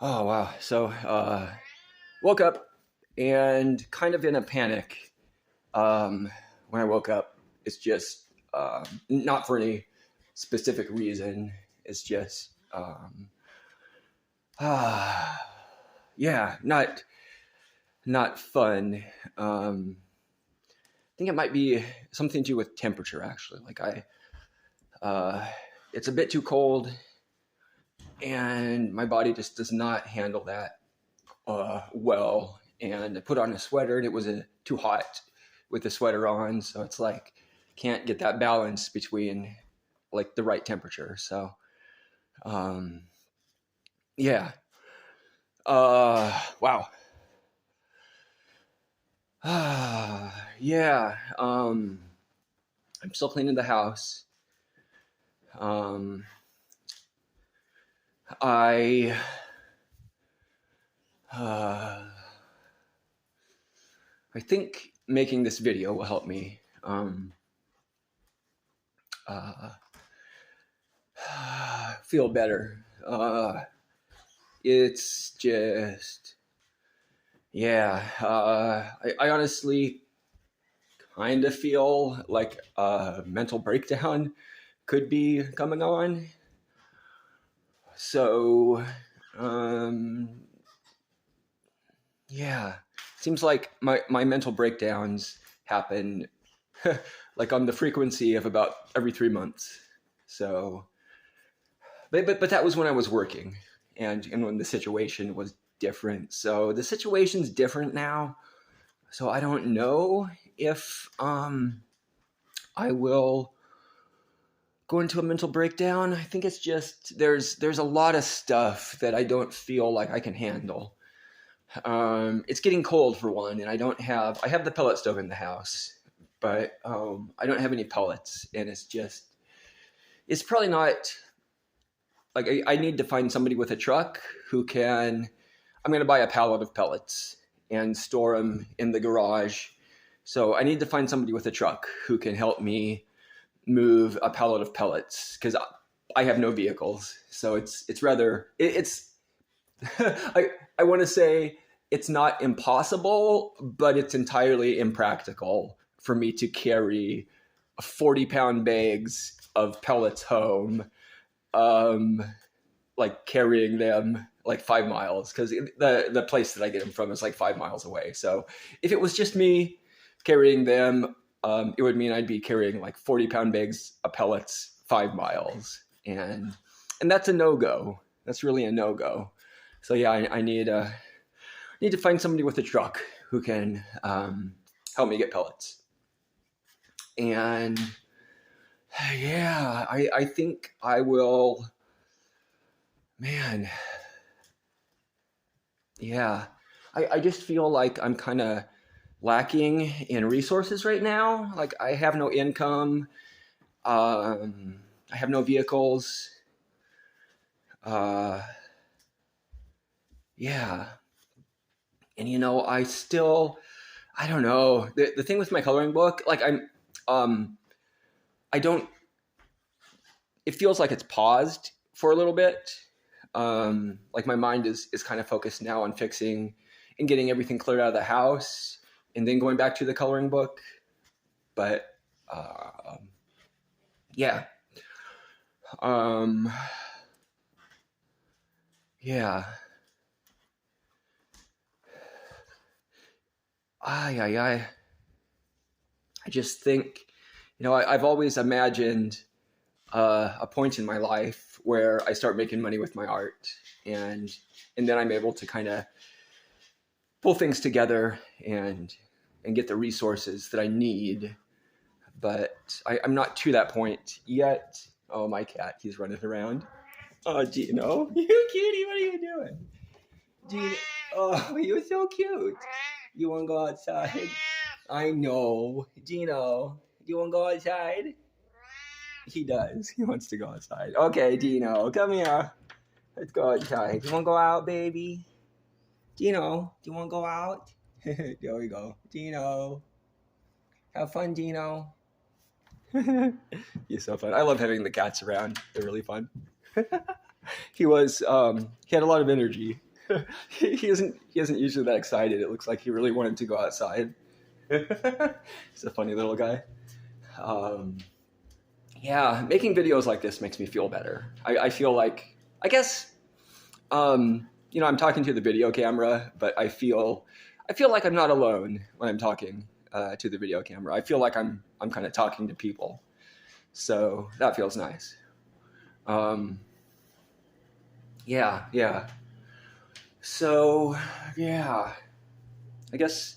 Oh wow. So woke up and kind of in a panic. When I woke up, it's just not for any specific reason. It's just yeah, not fun. I think it might be something to do with temperature actually. Uh, it's a bit too cold, and my body just does not handle that well. And I put on a sweater, and it was too hot with the sweater on, so it's like can't get that balance between like the right temperature. So um, yeah, wow, yeah. I'm still cleaning the house. Um, I uh, I think making this video will help me uh, feel better. It's just yeah. I honestly kind of feel like a mental breakdown could be coming on. So, um, yeah, seems like my mental breakdowns happen like on the frequency of about every 3 months. So, but that was when I was working, and when the situation was different. So the situation's different now. So I don't know if I will go into a mental breakdown. I think it's just there's a lot of stuff that I don't feel like I can handle. It's getting cold for one, and I have the pellet stove in the house, but I don't have any pellets, and it's probably not like I need to find somebody with a truck who can. I'm going to buy a pallet of pellets and store them in the garage. So I need to find somebody with a truck who can help me move a pallet of pellets because I have no vehicles. So it's rather it's I want to say it's not impossible, but it's entirely impractical for me to carry 40-pound bags of pellets home, um, like carrying them like 5 miles because the place that I get them from is like 5 miles away. So if it was just me carrying them, it would mean I'd be carrying like 40-pound bags of pellets 5 miles, and that's a no go. That's really a no go. So yeah, I need to find somebody with a truck who can help me get pellets. And yeah, I think I will. Man, yeah, I just feel like I'm kind of lacking in resources right now. Like I have no income. I have no vehicles. Uh, yeah, and I don't know. The thing with my coloring book, like um, I don't. It feels like it's paused for a little bit. Like my mind is kind of focused now on fixing and getting everything cleared out of the house, and then going back to the coloring book. But uh, yeah, um, yeah. I just think, I've always imagined a point in my life where I start making money with my art, and and then I'm able to kind of pull things together and get the resources that I need. But I'm not to that point yet. Oh, my cat, he's running around. Oh, Gino, you cutie, what are you doing? Gino, oh, you're so cute. You want to go outside? I know. Gino, do you want to go outside? He does. He wants to go outside. Okay, Dino, come here. Let's go outside. You want to go out, baby? Dino, do you want to go out? There we go. Dino. Have fun, Dino. He's so fun. I love having the cats around. They're really fun. He had a lot of energy. He isn't usually that excited. It looks like he really wanted to go outside. He's a funny little guy. Um, yeah, making videos like this makes me feel better. I feel like, I guess, I'm talking to the video camera, but I feel like I'm not alone when I'm talking to the video camera. I feel like I'm kind of talking to people, so that feels nice. Um, yeah. So yeah, I guess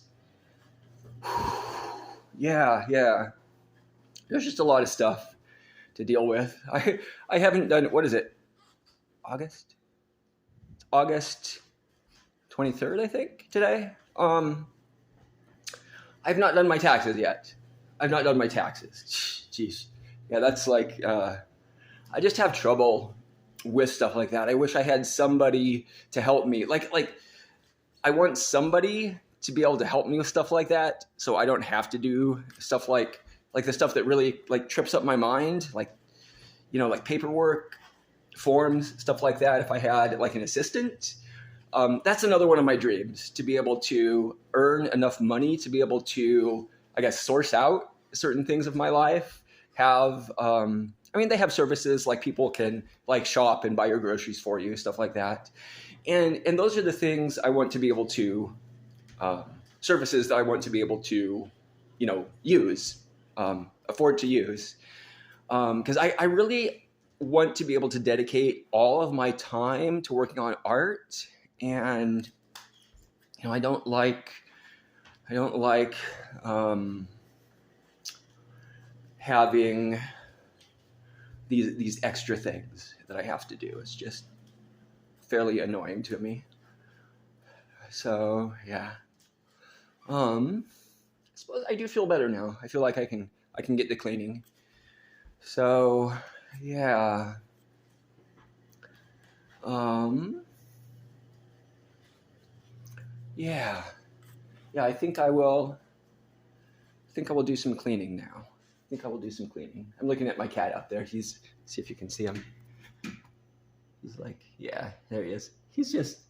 yeah. There's just a lot of stuff to deal with. I haven't done, what is it? August? August 23rd, I think, today. I've not done my taxes yet. I've not done my taxes. Jeez. Yeah, that's like I just have trouble with stuff like that. I wish I had somebody to help me. Like I want somebody to be able to help me with stuff like that, so I don't have to do stuff like the stuff that really like trips up my mind, like like paperwork, forms, stuff like that. If I had like an assistant, that's another one of my dreams, to be able to earn enough money to be able to, I guess, source out certain things of my life. Have they have services like people can like shop and buy your groceries for you, stuff like that. And those are the things I want to be able to, services that I want to be able to, use, afford to use. Because I really want to be able to dedicate all of my time to working on art. And, I don't like having these extra things that I have to do. It's just fairly annoying to me. So yeah, I suppose I do feel better now. I feel like I can get to cleaning. So yeah, yeah. I think I will do some cleaning now. I'm looking at my cat out there. See if you can see him. He's like, yeah, there he is. He's just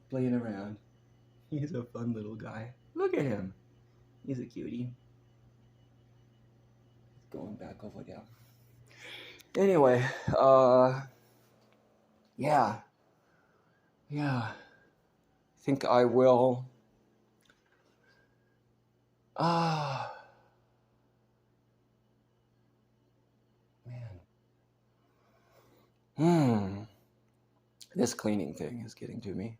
playing around. He's a fun little guy. Look at him. He's a cutie. Going back over there. Anyway, yeah. I think I will. Man. This cleaning thing is getting to me.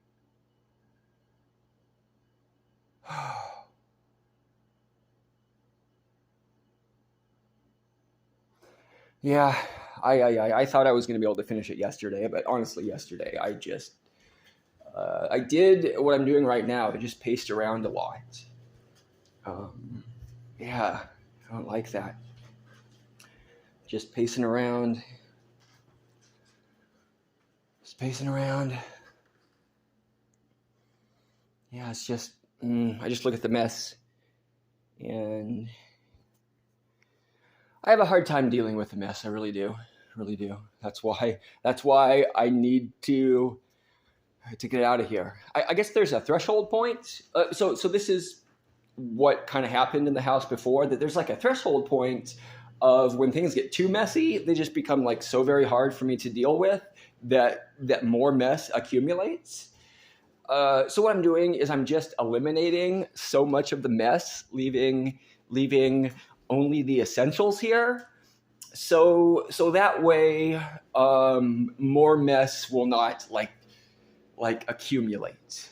Yeah, I thought I was going to be able to finish it yesterday, but honestly, yesterday I just I did what I'm doing right now. I just paced around a lot. Yeah, I don't like that. Just pacing around. Yeah, it's just I just look at the mess, and I have a hard time dealing with the mess. I really do. That's why I need to get out of here. I guess there's a threshold point. So this is what kind of happened in the house before, that there's like a threshold point of when things get too messy, they just become like so very hard for me to deal with that more mess accumulates. So what I'm doing is I'm just eliminating so much of the mess, leaving only the essentials here. So that way, more mess will not like accumulate.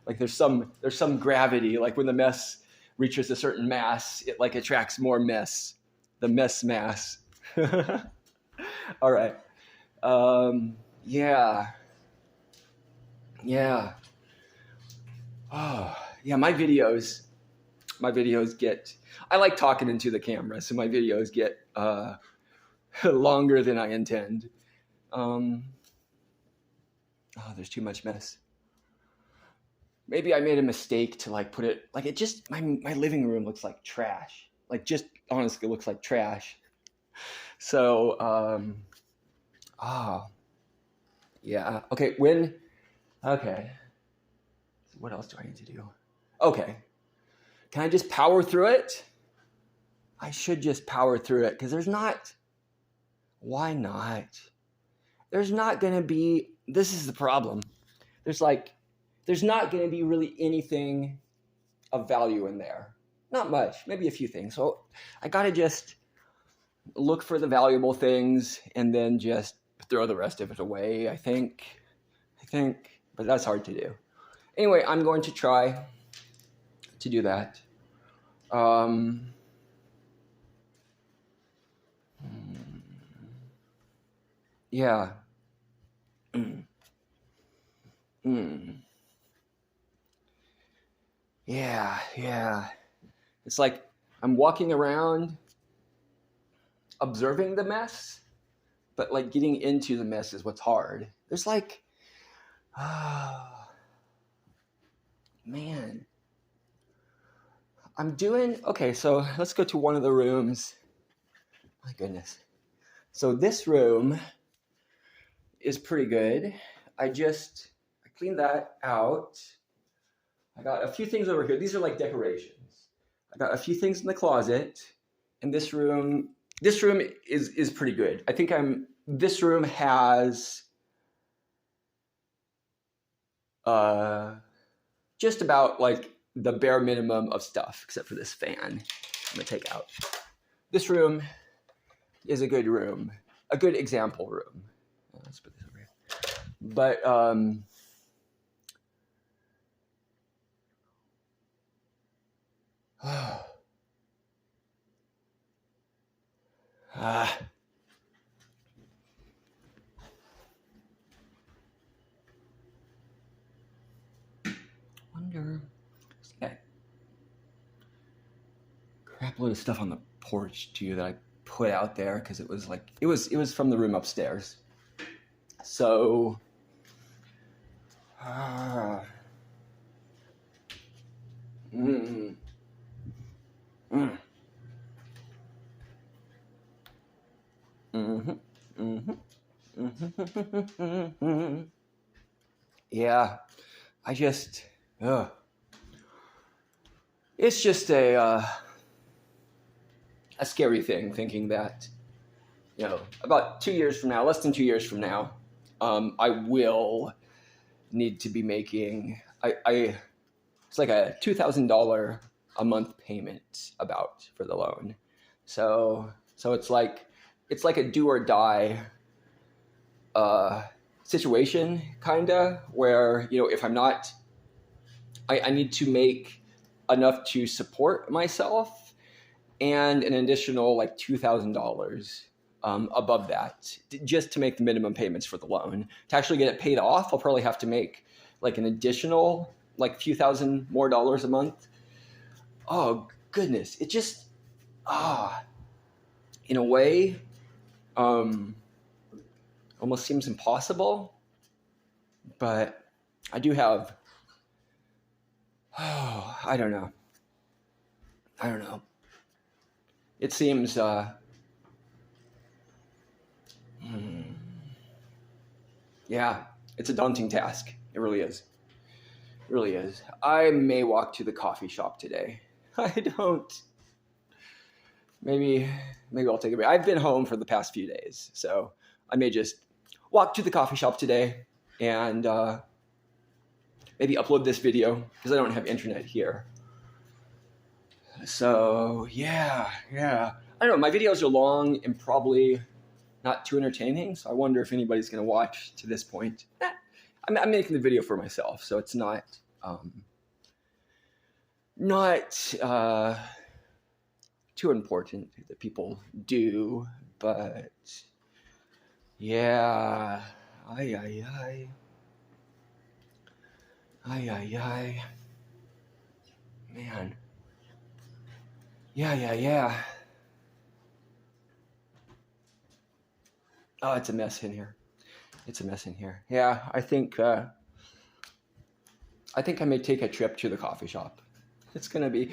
Like there's some gravity. Like when the mess reaches a certain mass, it like attracts more mess. The mess mass. All right. Yeah. Oh, yeah. My videos get. I like talking into the camera, so my videos get longer than I intend. There's too much mess. Maybe I made a mistake to like put it like it just my living room looks like trash. Like just honestly looks like trash. So yeah. Okay, when Okay. What else do I need to do? Okay. Can I just power through it? I should just power through it because there's not. Why not? There's not going to be. This is the problem. There's not going to be really anything of value in there. Not much. Maybe a few things. So I got to just look for the valuable things and then just throw the rest of it away, I think. But that's hard to do. Anyway, I'm going to try to do that. Yeah. Yeah. It's like I'm walking around observing the mess, but like getting into the mess is what's hard. There's like, man. Okay, so let's go to one of the rooms. My goodness. So this room is pretty good. I cleaned that out. I got a few things over here. These are like decorations. I got a few things in the closet. And this room is pretty good. I think this room has just about like the bare minimum of stuff, except for this fan I'm gonna take out. This room is a good room, a good example room. Let's put this over here. But wonder. Okay. Crap load of stuff on the porch too that I put out there because it was from the room upstairs. So yeah, it's just a scary thing thinking that, about 2 years from now, less than 2 years from now, I will need to be making, it's like a $2,000 a month payment for the loan. So it's like a do or die situation, kinda, where, if I'm not, I need to make enough to support myself and an additional like $2,000 above that just to make the minimum payments for the loan. To actually get it paid off, I'll probably have to make like an additional like few thousand more dollars a month. Oh goodness, it just in a way almost seems impossible, but I do have I don't know. It seems yeah, it's a daunting task. It really is. I may walk to the coffee shop today. Maybe I'll take a break. I've been home for the past few days, so I may just walk to the coffee shop today and maybe upload this video because I don't have internet here. So yeah. I don't know. My videos are long and probably not too entertaining, so I wonder if anybody's going to watch to this point. I'm making the video for myself, so it's not too important that people do, but yeah. Ay. Man. Yeah. Oh, it's a mess in here. Yeah, I think I may take a trip to the coffee shop. It's going to be...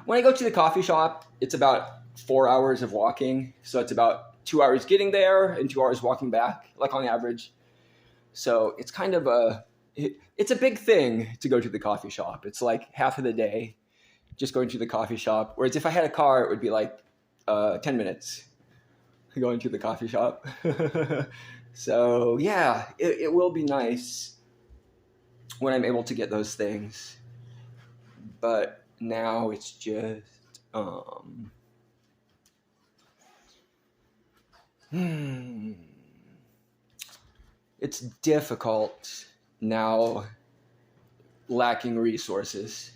when I go to the coffee shop, it's about 4 hours of walking. So it's about 2 hours getting there and 2 hours walking back, like on average. So it's kind of a it's a big thing to go to the coffee shop. It's like half of the day just going to the coffee shop. Whereas if I had a car, it would be like 10 minutes going to the coffee shop. So yeah, it will be nice when I'm able to get those things. But now it's just it's difficult now, lacking resources.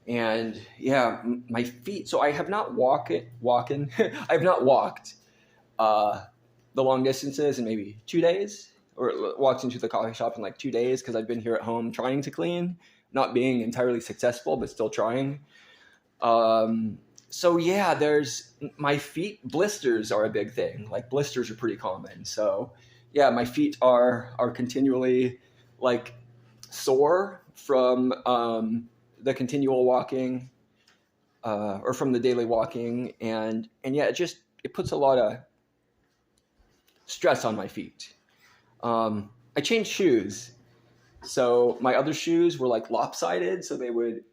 And yeah, my feet. So I have not walking. I have not walked uh, the long distances in maybe 2 days, or walked into the coffee shop in like 2 days because I've been here at home trying to clean, not being entirely successful, but still trying. Um, so yeah, there's my feet. Blisters are a big thing. Like blisters are pretty common. So yeah, my feet are continually like sore from the continual walking, or from the daily walking, and yeah, it puts a lot of stress on my feet. I changed shoes, so my other shoes were like lopsided, so they would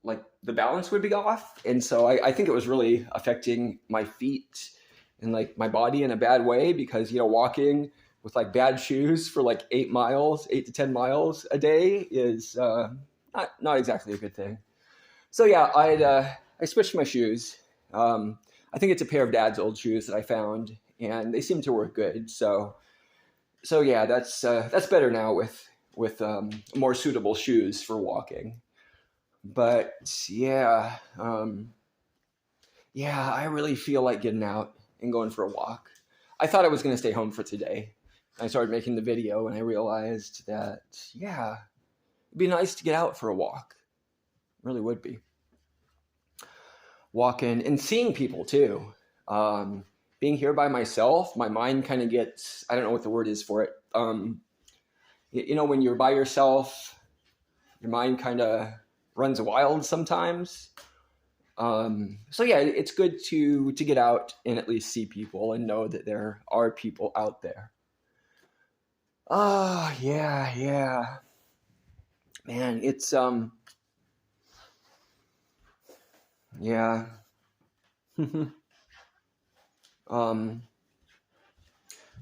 like the balance would be off, and so I think it was really affecting my feet and like my body in a bad way because walking with like bad shoes for like 8 miles, 8 to 10 miles a day is not exactly a good thing. So yeah, I switched my shoes. I think it's a pair of Dad's old shoes that I found, and they seem to work good. So yeah, that's better now with more suitable shoes for walking. But yeah, I really feel like getting out and going for a walk. I thought I was going to stay home for today. I started making the video, and I realized that yeah, it'd be nice to get out for a walk. It really would be. Walking and seeing people too. Being here by myself, my mind kind of gets, I don't know what the word is for it. When you're by yourself, your mind kind of runs wild sometimes. So yeah, it's good to get out and at least see people and know that there are people out there. Oh yeah. Man, it's yeah. um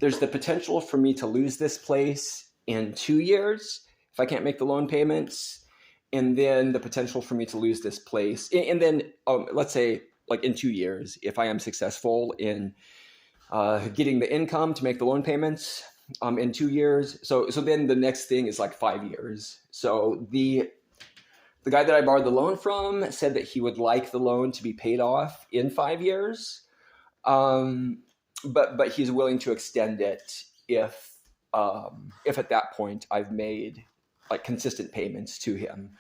there's the potential for me to lose this place in 2 years if I can't make the loan payments, and then the potential for me to lose this place, and then let's say like in 2 years if I am successful in getting the income to make the loan payments in 2 years. So then the next thing is like 5 years. So the guy that I borrowed the loan from said that he would like the loan to be paid off in 5 years. But he's willing to extend it if at that point I've made like consistent payments to him.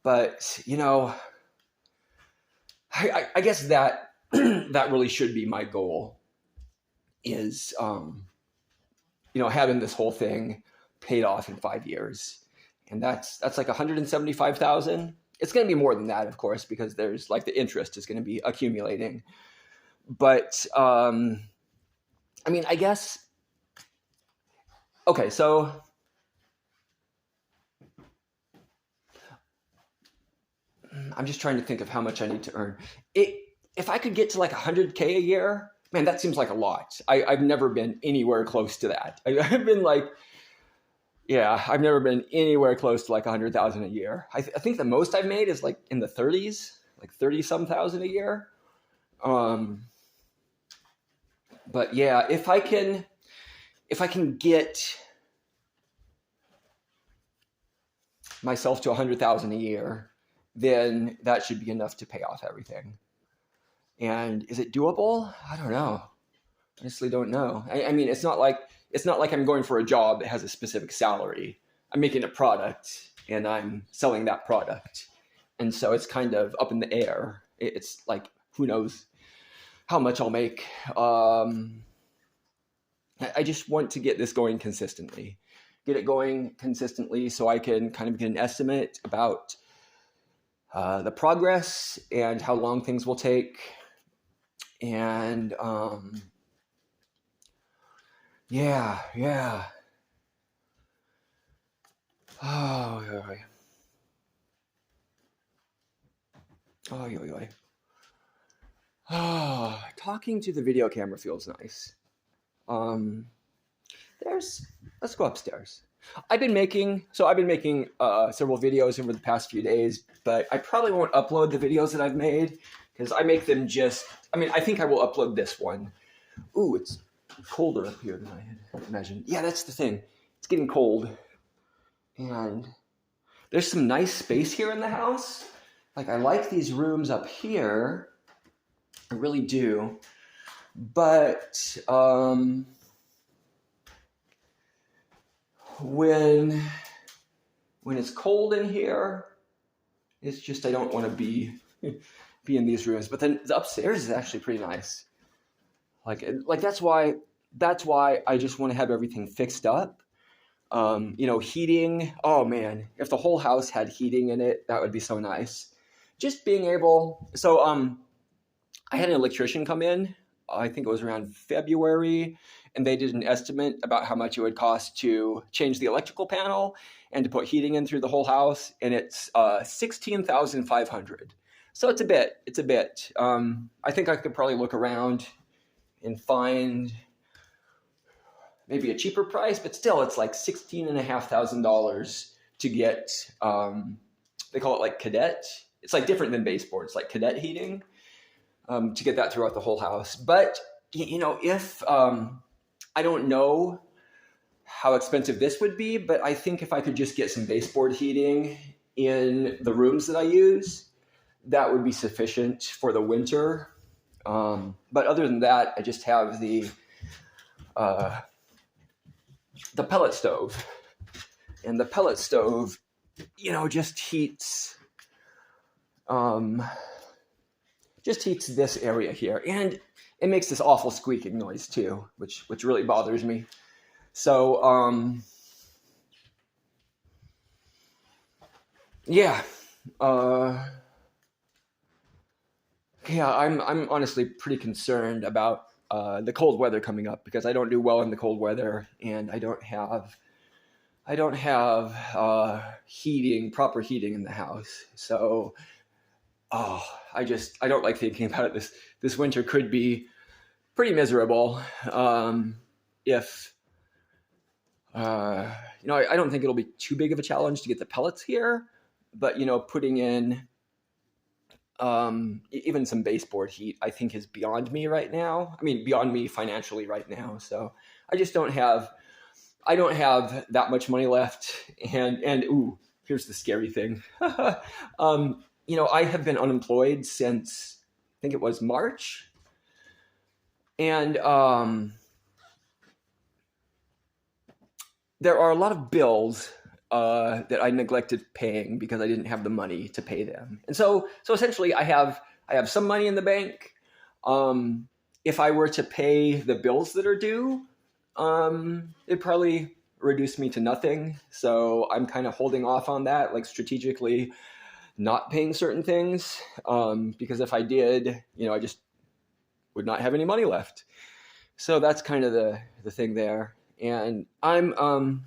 But I guess that that really should be my goal, is having this whole thing paid off in 5 years, and that's like 175,000. It's going to be more than that, of course, because there's like the interest is going to be accumulating. But I guess okay. So I'm just trying to think of how much I need to earn. If I could get to like 100K a year, man, that seems like a lot. I've never been anywhere close to that. I've been like, yeah, I've never been anywhere close to like 100,000 a year. I think the most I've made is like in the 30s, like 30 some thousand a year. But yeah, if I can get myself to 100,000 a year, then that should be enough to pay off everything. And is it doable? I don't know. Honestly, don't know. I mean, it's not like I'm going for a job that has a specific salary. I'm making a product and I'm selling that product, and so it's kind of up in the air. It's like, who knows how much I'll make. I just want to get this going consistently. Get it going consistently so I can kind of get an estimate about the progress and how long things will take. And yeah. Oh, oh, oh, oh, talking to the video camera feels nice. Um, there's. Let's go upstairs. I've been making several videos over the past few days, but I probably won't upload the videos that I've made because I make them just. I mean, I think I will upload this one. Ooh, it's colder up here than I had imagined. Yeah, that's the thing. It's getting cold, and there's some nice space here in the house. Like I like these rooms up here. I really do. But when it's cold in here, it's just I don't want to be in these rooms. But then the upstairs is actually pretty nice. Like that's why I just want to have everything fixed up. Heating. Oh man, if the whole house had heating in it, that would be so nice. Just being able. So I had an electrician come in. I think it was around February, and they did an estimate about how much it would cost to change the electrical panel and to put heating in through the whole house, and it's $16,500. So it's a bit. I think I could probably look around and find maybe a cheaper price, but still, it's like $16,500 to get. They call it like cadet. It's like different than baseboard. It's like cadet heating. To get that throughout the whole house. But, if I don't know how expensive this would be, but I think if I could just get some baseboard heating in the rooms that I use, that would be sufficient for the winter. But other than that, I just have the pellet stove. And the pellet stove, just heats this area here, and it makes this awful squeaking noise too, which really bothers me. So yeah, I'm honestly pretty concerned about the cold weather coming up because I don't do well in the cold weather, and I don't have proper heating in the house. So I don't like thinking about it. This winter could be pretty miserable. If I don't think it'll be too big of a challenge to get the pellets here, but putting in even some baseboard heat, I think is beyond me right now. I mean, beyond me financially right now. So I just don't have that much money left. And ooh, here's the scary thing. I have been unemployed since I think it was March. And there are a lot of bills that I neglected paying because I didn't have the money to pay them. And so essentially I have some money in the bank. If I were to pay the bills that are due, it'd probably reduce me to nothing. So I'm kind of holding off on that, like strategically not paying certain things, because if I did, I just would not have any money left. So that's kind of the thing there. And I'm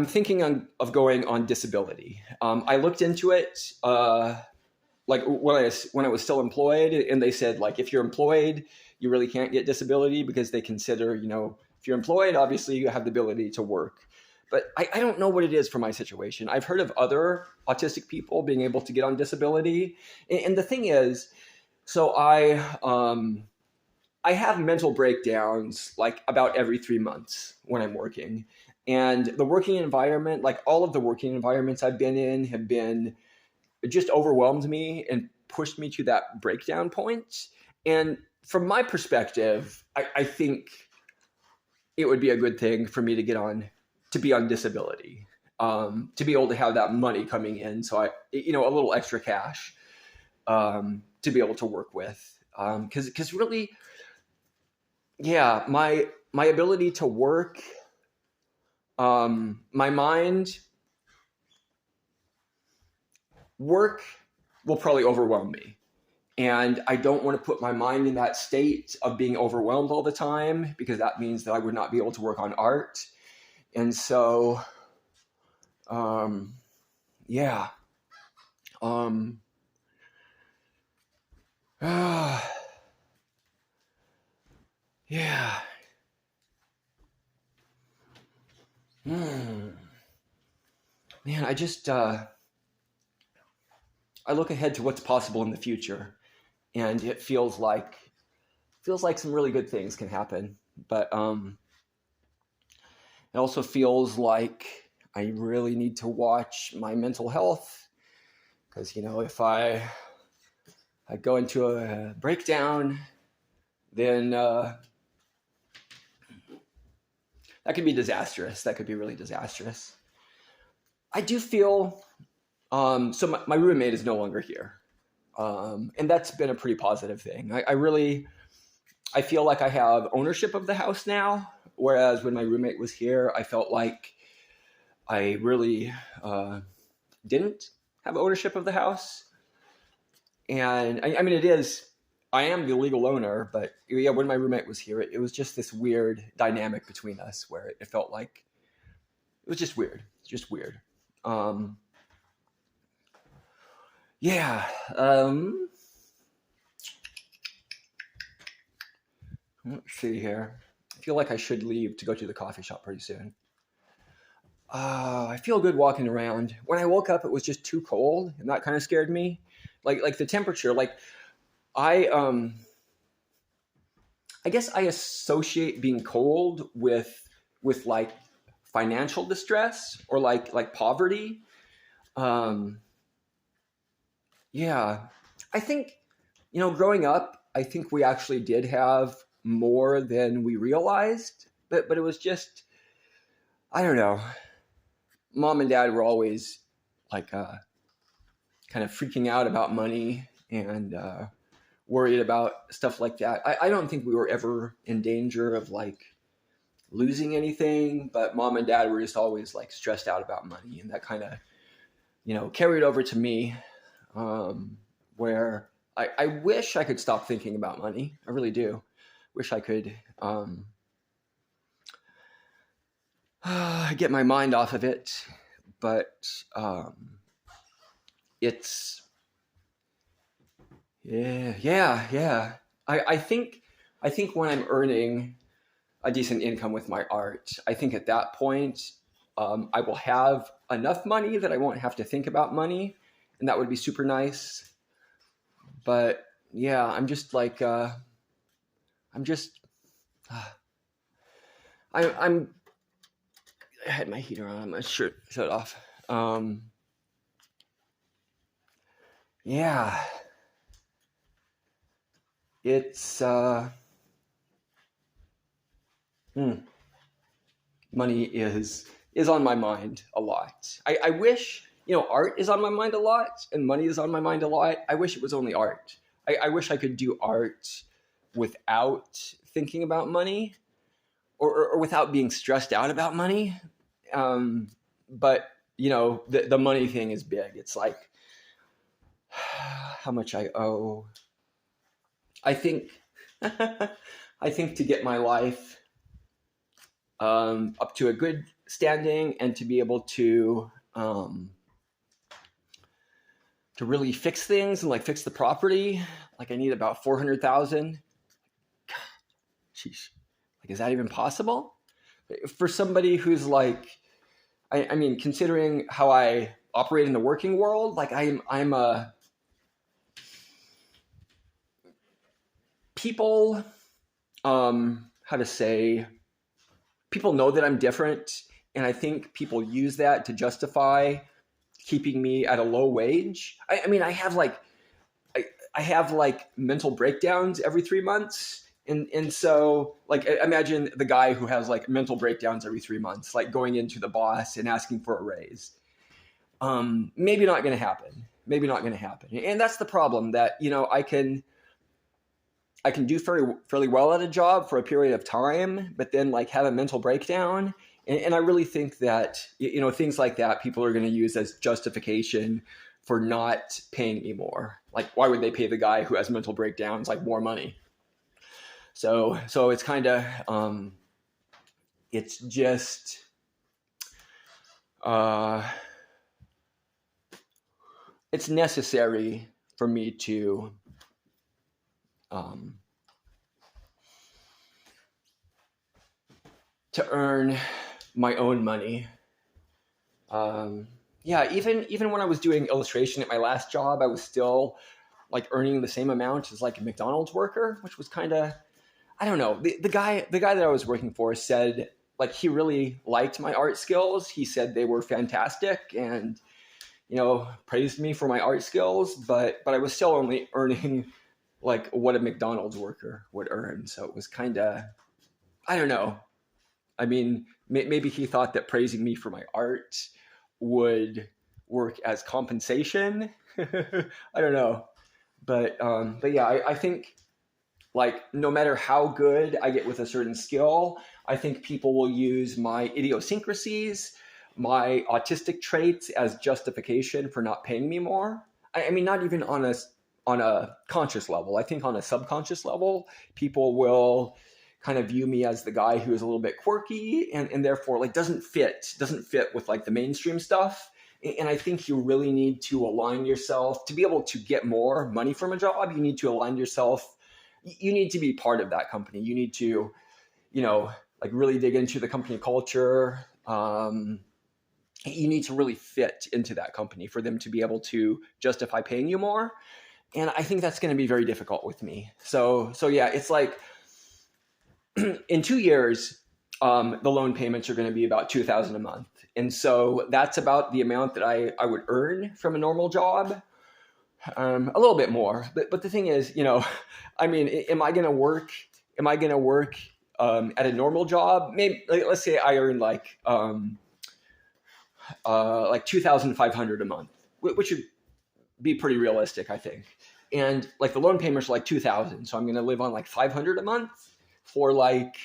thinking of going on disability. I looked into it, like when I was still employed, and they said like if you're employed, you really can't get disability because they consider, if you're employed, obviously you have the ability to work. But I don't know what it is for my situation. I've heard of other autistic people being able to get on disability. And the thing is, so I have mental breakdowns like about every 3 months when I'm working. And the working environment, like all of the working environments I've been in have been just overwhelmed me and pushed me to that breakdown point. And from my perspective, I think it would be a good thing for me to be on disability, to be able to have that money coming in. So a little extra cash, to be able to work with. Cause really, yeah, my ability to work, my mind, work will probably overwhelm me. And I don't want to put my mind in that state of being overwhelmed all the time, because that means that I would not be able to work on art. And so Yeah. Um, yeah. Hmm. Man, I look ahead to what's possible in the future, and it feels like some really good things can happen. But it also feels like I really need to watch my mental health because if I go into a breakdown, then that could be disastrous. That could be really disastrous. I do feel so. My roommate is no longer here, and that's been a pretty positive thing. I feel like I have ownership of the house now, whereas when my roommate was here, I felt like I really didn't have ownership of the house. And I mean, I am the legal owner, but yeah, when my roommate was here, it was just this weird dynamic between us where it felt like it was just weird. It's just weird. Um, yeah. Let's see here. I feel like I should leave to go to the coffee shop pretty soon. I feel good walking around. When I woke up, it was just too cold, and that kind of scared me. Like the temperature. Like I I guess I associate being cold with like financial distress or like poverty. Um, yeah, I think growing up, I think we actually did have more than we realized, but it was just I don't know. Mom and dad were always like kind of freaking out about money and worried about stuff like that. I don't think we were ever in danger of like losing anything, but mom and dad were just always like stressed out about money, and that kind of carried over to me, where I wish I could stop thinking about money. I really do. Wish I could get my mind off of it, but it's yeah. I think when I'm earning a decent income with my art, I think at that point I will have enough money that I won't have to think about money, and that would be super nice. But yeah, I'm just uh, I'm I had my heater on. My shirt shut off. Yeah, it's hmm, money is on my mind a lot. I wish art is on my mind a lot and money is on my mind a lot. I wish it was only art. I wish I could do art without thinking about money or without being stressed out about money. Um, but the money thing is big. It's like how much I owe. I think I think to get my life up to a good standing and to be able to really fix things and like fix the property, like I need about 400,000. Sheesh, like is that even possible for somebody who's like I mean, considering how I operate in the working world, like I'm a people how to say people know that I'm different, and I think people use that to justify keeping me at a low wage. I mean, I have like mental breakdowns every 3 months. And so like imagine the guy who has like mental breakdowns every 3 months, like going into the boss and asking for a raise. Maybe not going to happen. Maybe not going to happen. And that's the problem that, I can do fairly well at a job for a period of time, but then like have a mental breakdown. And I really think that, things like that, people are going to use as justification for not paying me more. Like, why would they pay the guy who has mental breakdowns like more money? So it's kind of, it's just, uh, it's necessary for me um, to earn my own money. Yeah, even when I was doing illustration at my last job, I was still like earning the same amount as like a McDonald's worker, which was kind of, I don't know. The guy that I was working for said like he really liked my art skills. He said they were fantastic and praised me for my art skills, but I was still only earning like what a McDonald's worker would earn. So it was kind of, I don't know. I mean, maybe he thought that praising me for my art would work as compensation. I don't know, but yeah, I think like no matter how good I get with a certain skill, I think people will use my idiosyncrasies, my autistic traits as justification for not paying me more. I mean, not even on a conscious level. I think on a subconscious level, people will kind of view me as the guy who is a little bit quirky and therefore like doesn't fit with like the mainstream stuff. And I think you really need to align yourself to be able to get more money from a job. You need to align yourself. You need to be part of that company. You need to, like really dig into the company culture. You need to really fit into that company for them to be able to justify paying you more. And I think that's going to be very difficult with me. So yeah, it's like in 2 years, the loan payments are going to be about $2,000 a month. And so that's about the amount that I would earn from a normal job. A little bit more. But the thing is, I mean, am I going to work at a normal job? Maybe let's say I earn like 2,500 a month, which would be pretty realistic, I think. And like the loan payments are like 2,000. So I'm going to live on like 500 a month for like,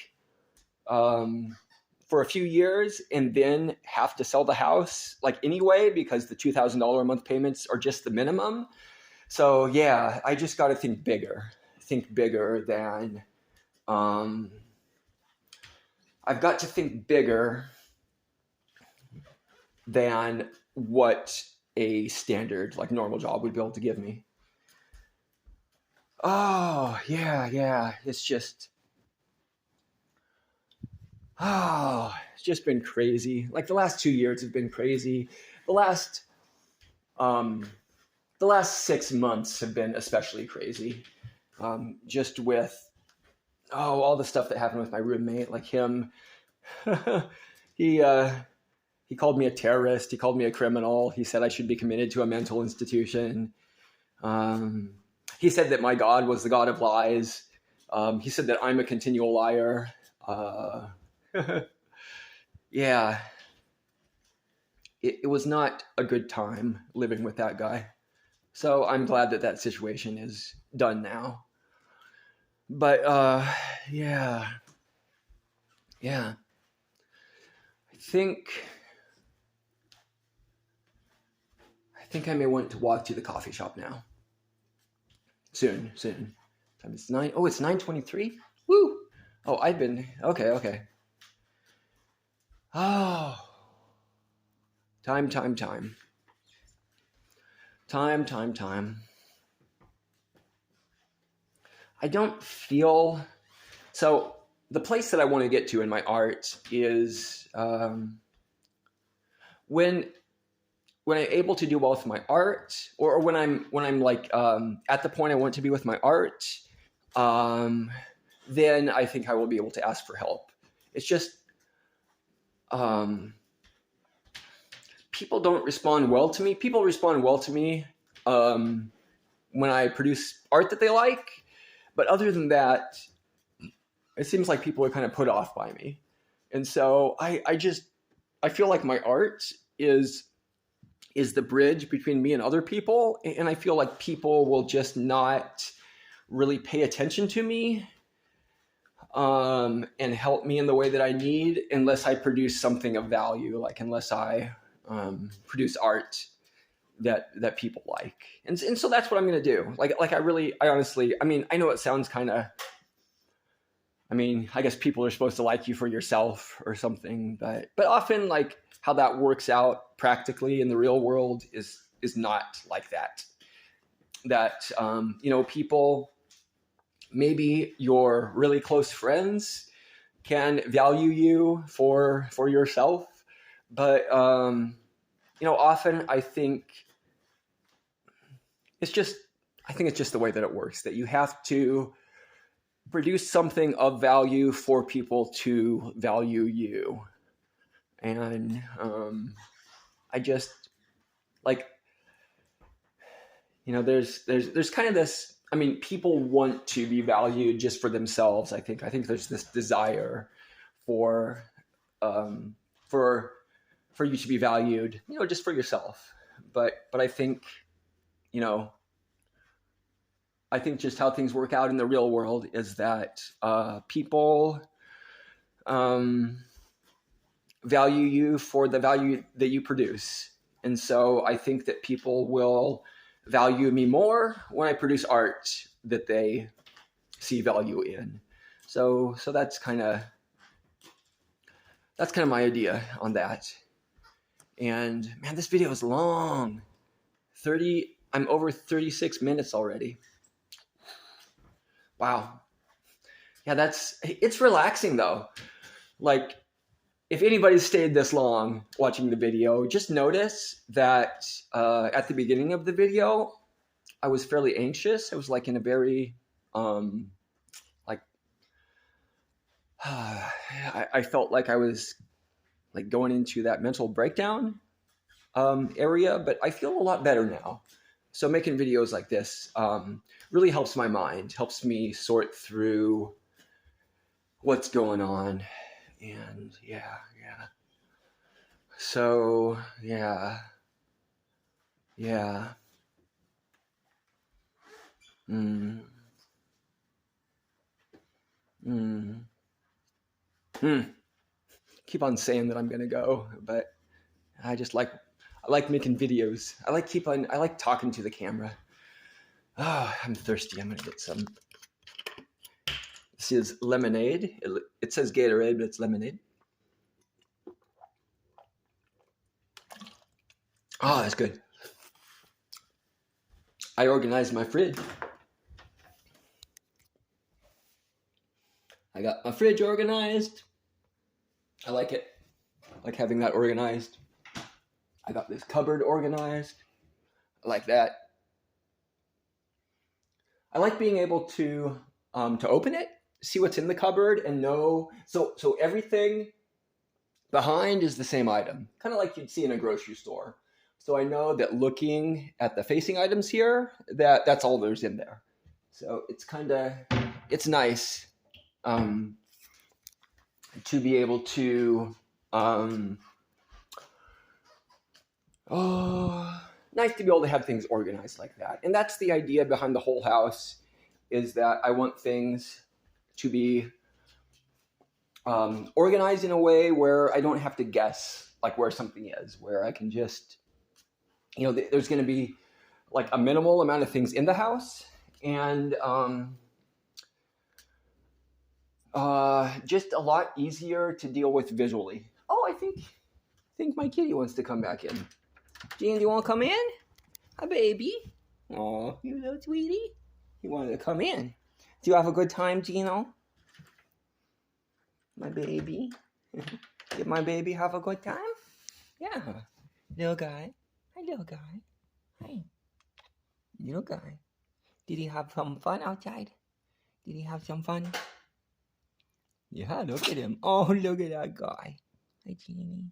for a few years and then have to sell the house like anyway, because the $2,000 a month payments are just the minimum. So yeah, I just got to think bigger than, I've got to think bigger than what a standard like normal job would be able to give me. Oh yeah. It's just been crazy. Like the last 2 years have been crazy. The last 6 months have been especially crazy. Just with all the stuff that happened with my roommate, like him. He called me a terrorist. He called me a criminal. He said I should be committed to a mental institution. He said that my God was the God of lies. He said that I'm a continual liar. Yeah, it was not a good time living with that guy. So I'm glad that situation is done now. But yeah. I think I may want to walk to the coffee shop now. Soon. Time is 9. Oh, it's 9:23. Woo! Oh, I've been okay. Oh, time. I don't feel so. The place that I want to get to in my art is when I'm able to do both my art, or when I'm like at the point I want to be with my art, then I think I will be able to ask for help. It's just people don't respond well to me. People respond well to me when I produce art that they like, but other than that, it seems like people are kind of put off by me. And so I feel like my art is the bridge between me and other people. And I feel like people will just not really pay attention to me and help me in the way that I need unless I produce something of value, like unless I produce art that people like. And so that's what I'm going to do. Like I honestly, I mean, I know it sounds kind of I mean, I guess people are supposed to like you for yourself or something, but often like how that works out practically in the real world is not like that. That people, maybe your really close friends can value you for yourself, but often it's just I think it's just the way that it works, that you have to produce something of value for people to value you. And I just like, there's kind of this, I mean, people want to be valued just for themselves. I think there's this desire for um, for for you to be valued, just for yourself. But you know, I think just how things work out in the real world is that people um, value you for the value that you produce. And so I think that people will value me more when I produce art that they see value in. So that's kind of my idea on that. And man, this video is long. I'm over 36 minutes already. Wow. Yeah, it's relaxing though. Like, if anybody's stayed this long watching the video, just notice that at the beginning of the video, I was fairly anxious. I was like in a very, like, I felt like I was like going into that mental breakdown area, but I feel a lot better now. So making videos like this really helps my mind, helps me sort through what's going on. And yeah. So yeah. Mm. Mm. Mm. Keep on saying that I'm gonna go, but I like making videos. I like talking to the camera. Oh, I'm thirsty. I'm gonna get some. This is lemonade. It says Gatorade, but it's lemonade. Oh, that's good. I organized my fridge. I got my fridge organized. I like it. I like having that organized. I got this cupboard organized. I like that. I like being able to open it, see what's in the cupboard, and know. So everything behind is the same item, kind of like you'd see in a grocery store. So I know that looking at the facing items here, that's all there's in there. So it's nice to be able to, nice to be able to have things organized like that. And that's the idea behind the whole house, is that I want things to be organized in a way where I don't have to guess like where something is, where I can just, there's going to be like a minimal amount of things in the house, and just a lot easier to deal with visually. Oh, I think my kitty wants to come back in. Gene, do you want to come in? Hi, baby. Oh, you little sweetie. You wanted to come in. Do you have a good time, Gino? My baby. Did my baby have a good time? Yeah. Little guy. Hi, little guy. Hi. Little guy. Did he have some fun outside? Did he have some fun? Yeah, look at him. Oh, look at that guy. Hi, Genie.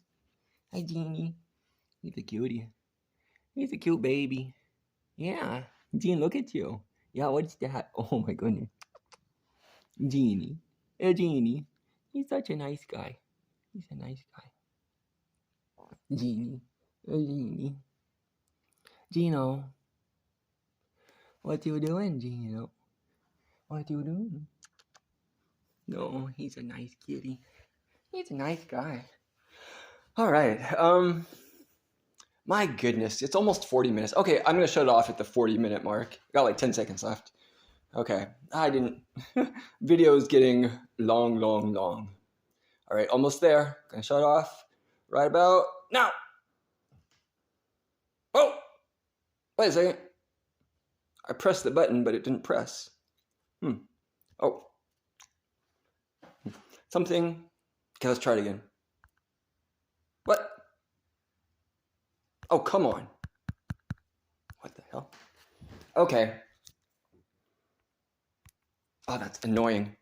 Hi, Genie. He's a cutie. He's a cute baby. Yeah. Gene, look at you. Yeah, what's that? Oh, my goodness. Genie. Hey, Genie. He's such a nice guy. He's a nice guy. Genie. Oh, Genie. Gino. What you doing, Gino? What you doing? No, he's a nice kitty. He's a nice guy. All right. My goodness, it's almost 40 minutes. Okay, I'm going to shut it off at the 40-minute mark. Got like 10 seconds left. Okay, I didn't. Video is getting long, long, long. All right, almost there. Gonna shut off right about now. Oh, wait a second. I pressed the button, but it didn't press. Oh, something. Okay, let's try it again. What? Oh, come on. What the hell? Okay. Oh, that's annoying.